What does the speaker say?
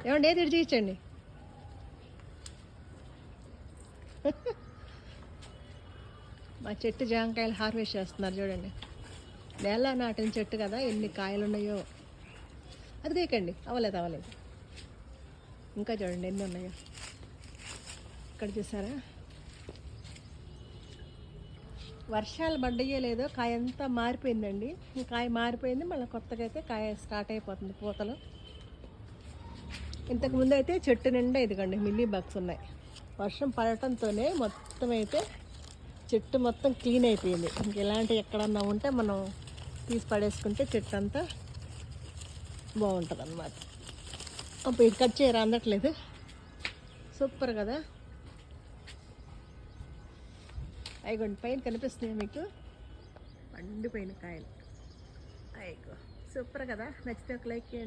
ఏమండి ఏది చూపించండి. మా చెట్టు జామకాయలు హార్వెస్ట్ చేస్తున్నారు చూడండి. నేల నాటిన చెట్టు కదా, ఎన్ని కాయలు ఉన్నాయో. అది తీయకండి, అవ్వలేదు. ఇంకా చూడండి ఎన్ని ఉన్నాయో. ఇక్కడ చూసారా, వర్షాలు పడ్డాయో లేదో కాయ అంతా మారిపోయిందండి. ఈ కాయ మారిపోయింది, మళ్ళీ కొత్తగా అయితే కాయ స్టార్ట్ అయిపోతుంది పూతలు. ఇంతకుముందు అయితే చెట్టు నిండా ఇదిగండి మిల్లీ బగ్స్ ఉన్నాయి. వర్షం పడటంతోనే మొత్తం అయితే చెట్టు మొత్తం క్లీన్ అయిపోయింది. ఇంక ఇలాంటి ఎక్కడన్నా ఉంటే మనం తీసి పడేసుకుంటే చెట్టు అంతా బాగుంటుంది అన్నమాట. అప్పుడు ఇది కట్ చేయరా, అందట్లేదు. సూపర్ కదా. అయిగోండి పైన కనిపిస్తున్నాయి మీకు పండిపోయిన కాయలు. అయిగో సూపర్ కదా. నచ్చితే ఒక లైక్ చేయండి.